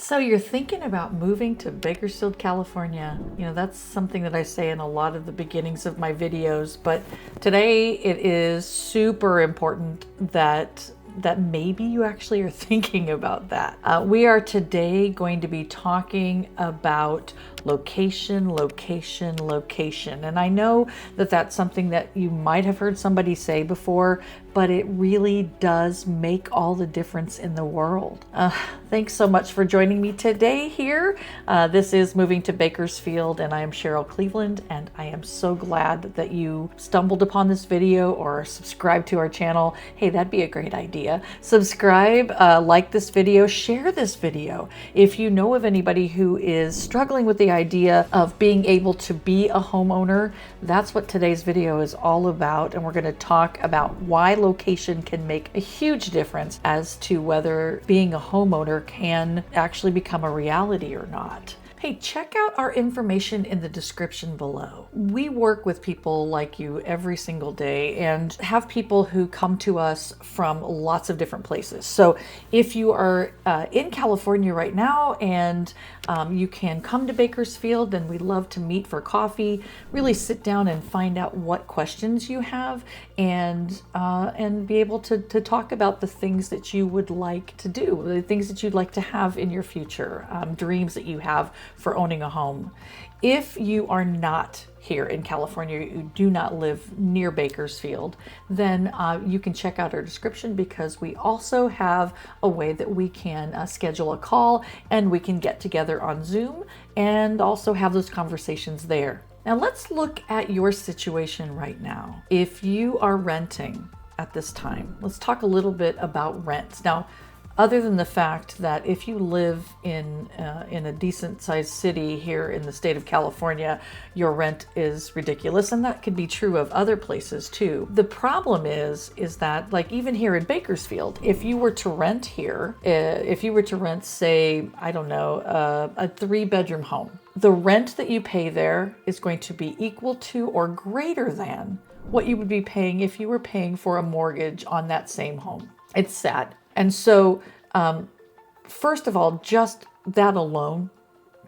So you're thinking about moving to Bakersfield, California. You know, that's something that I say in a lot of the beginnings of my videos, but today it is super important that maybe you actually are thinking about that. We are today going to be talking about location, location, location. And I know that that's something that you might have heard somebody say before, but it really does make all the difference in the world. Thanks so much for joining me today here. This is Moving to Bakersfield, and I am Cheryl Cleveland, and I am so glad that you stumbled upon this video or subscribed to our channel. Hey, that'd be a great idea. Subscribe, like this video, share this video. If you know of anybody who is struggling with the idea of being able to be a homeowner, that's what today's video is all about. And we're going to talk about why location can make a huge difference as to whether being a homeowner can actually become a reality or not. Hey, check out our information in the description below. We work with people like you every single day and have people who come to us from lots of different places. So if you are in California right now and you can come to Bakersfield, then we'd love to meet for coffee, really sit down and find out what questions you have and be able to talk about the things that you would like to do, the things that you'd like to have in your future, dreams that you have for owning a home. If you are not here in California, you do not live near Bakersfield, then you can check out our description, because we also have a way that we can schedule a call and we can get together on Zoom and also have those conversations there. Now let's look at your situation right now. If you are renting at this time, let's talk a little bit about rents. Now, other than the fact that if you live in a decent sized city here in the state of California, your rent is ridiculous, and that could be true of other places too. The problem is that, like, even here in Bakersfield, if you were to rent here, if you were to rent, say, I don't know, a 3-bedroom home, the rent that you pay there is going to be equal to or greater than what you would be paying if you were paying for a mortgage on that same home. It's sad. And so, first of all, just that alone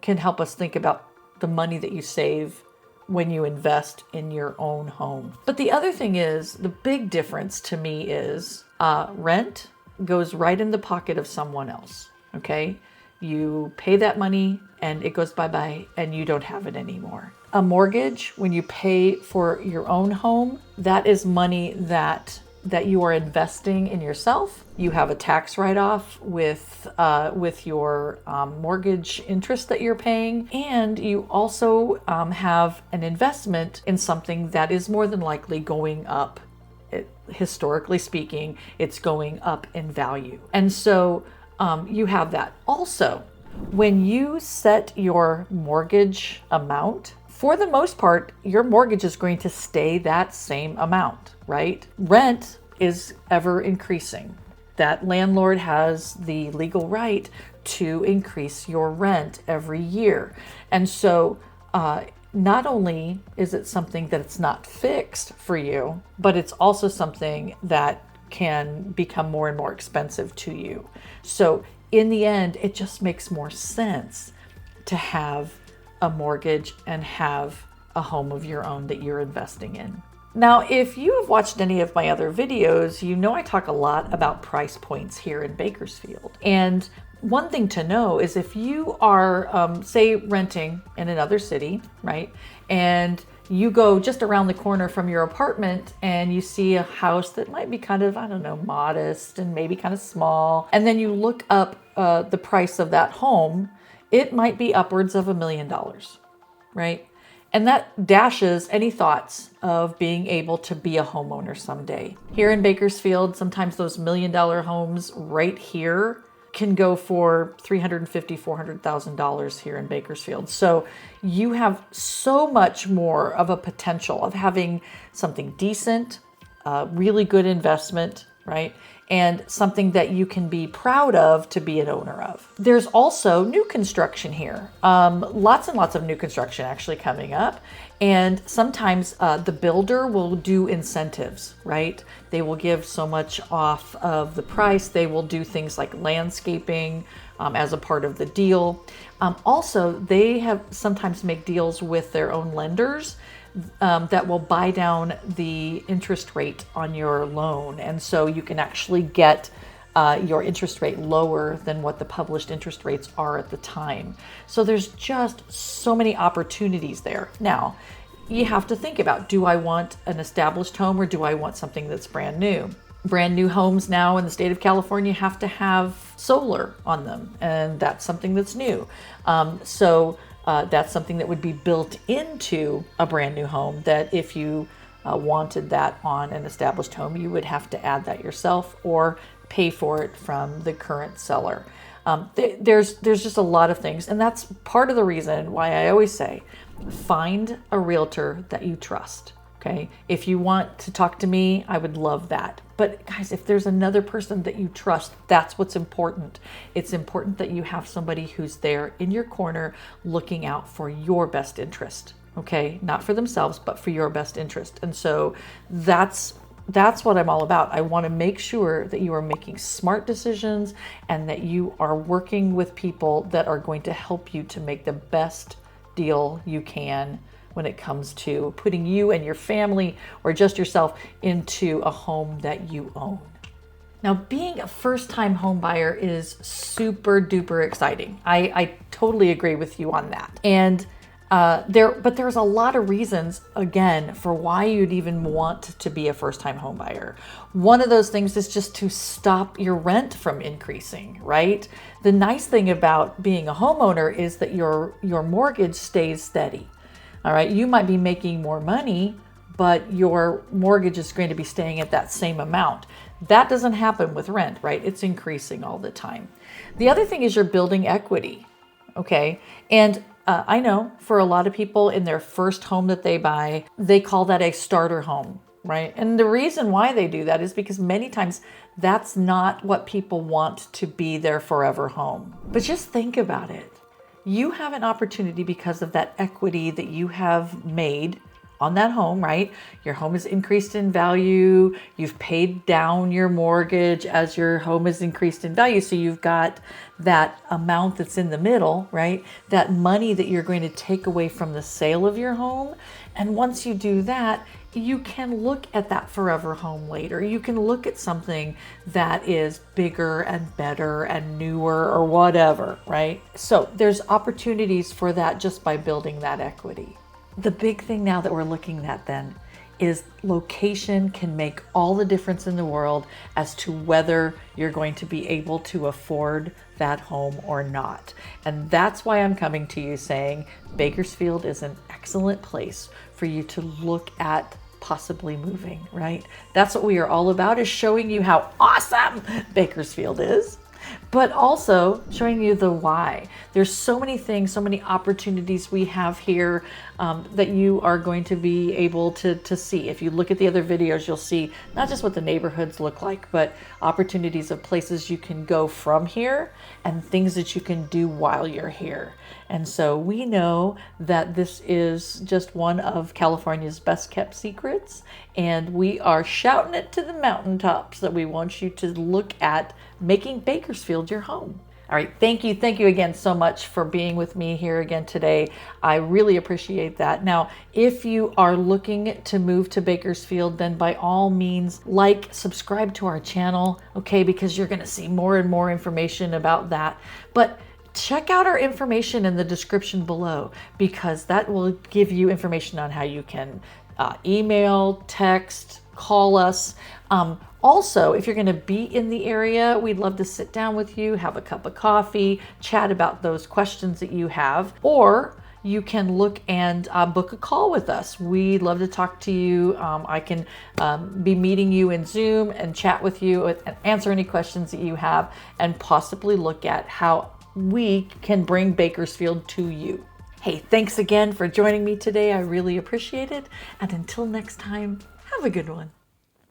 can help us think about the money that you save when you invest in your own home. But the other thing is, the big difference to me is rent goes right in the pocket of someone else, okay? You pay that money and it goes bye-bye and you don't have it anymore. A mortgage, when you pay for your own home, that is money that you are investing in yourself. You have a tax write-off with your mortgage interest that you're paying, and you also have an investment in something that is more than likely going up. Historically speaking, it's going up in value, and so you have that. Also, when you set your mortgage amount, for the most part, your mortgage is going to stay that same amount, right? Rent is ever increasing. That landlord has the legal right to increase your rent every year. And so not only is it something that it's not fixed for you, but it's also something that can become more and more expensive to you. So in the end, it just makes more sense to have a mortgage and have a home of your own that you're investing in. Now, if you have watched any of my other videos, you know I talk a lot about price points here in Bakersfield. And one thing to know is if you are, say, renting in another city, right? And you go just around the corner from your apartment and you see a house that might be kind of, I don't know, modest and maybe kind of small. And then you look up the price of that home, it might be upwards of $1 million, right? And that dashes any thoughts of being able to be a homeowner someday. Here in Bakersfield, sometimes those $1 million homes right here can go for $350,000, $400,000 here in Bakersfield. So you have so much more of a potential of having something decent, really good investment, right? And something that you can be proud of to be an owner of. There's also new construction here. Lots and lots of new construction actually coming up. And sometimes the builder will do incentives, right? They will give so much off of the price. They will do things like landscaping, as a part of the deal. Also, they have sometimes make deals with their own lenders that will buy down the interest rate on your loan. And so you can actually get your interest rate lower than what the published interest rates are at the time. So there's just so many opportunities there. Now, you have to think about, do I want an established home or do I want something that's brand new? Brand new homes now in the state of California have to have solar on them, and that's something that's new. That's something that would be built into a brand new home, that if you wanted that on an established home, you would have to add that yourself or pay for it from the current seller. There's just a lot of things, and that's part of the reason why I always say, find a realtor that you trust. Okay. If you want to talk to me, I would love that. But guys, if there's another person that you trust, that's what's important. It's important that you have somebody who's there in your corner looking out for your best interest. Okay. Not for themselves, but for your best interest. And so that's what I'm all about. I want to make sure that you are making smart decisions and that you are working with people that are going to help you to make the best deal you can when it comes to putting you and your family or just yourself into a home that you own. Now, being a first-time home buyer is super duper exciting. I totally agree with you on that. And there's a lot of reasons, again, for why you'd even want to be a first-time home buyer. One of those things is just to stop your rent from increasing, right? The nice thing about being a homeowner is that your mortgage stays steady. All right, you might be making more money, but your mortgage is going to be staying at that same amount. That doesn't happen with rent, right? It's increasing all the time. The other thing is you're building equity, okay? And I know for a lot of people in their first home that they buy, they call that a starter home, right? And the reason why they do that is because many times that's not what people want to be their forever home. But just think about it. You have an opportunity because of that equity that you have made on that home, right? Your home is increased in value. You've paid down your mortgage as your home is increased in value. So you've got that amount that's in the middle, right? That money that you're going to take away from the sale of your home. And once you do that, you can look at that forever home later. You can look at something that is bigger and better and newer or whatever, right? So there's opportunities for that just by building that equity. The big thing now that we're looking at then is location can make all the difference in the world as to whether you're going to be able to afford that home or not. And that's why I'm coming to you saying Bakersfield is an excellent place for you to look at possibly moving, right? That's what we are all about, is showing you how awesome Bakersfield is, but also showing you the why. There's so many things, so many opportunities we have here that you are going to be able to see. If you look at the other videos, you'll see not just what the neighborhoods look like, but opportunities of places you can go from here and things that you can do while you're here. And so we know that this is just one of California's best kept secrets, and we are shouting it to the mountaintops that we want you to look at making Bakersfield your home. All right, thank you again so much for being with me here again today. I really appreciate that. Now, if you are looking to move to Bakersfield, then by all means, subscribe to our channel, okay, because you're gonna see more and more information about that. But check out our information in the description below, because that will give you information on how you can email, text, call us. Also, if you're going to be in the area, we'd love to sit down with you, have a cup of coffee, chat about those questions that you have, or you can look and book a call with us. We'd love to talk to you. I can be meeting you in Zoom and chat with you and answer any questions that you have and possibly look at how we can bring Bakersfield to you. Hey, thanks again for joining me today. I really appreciate it. And until next time, have a good one.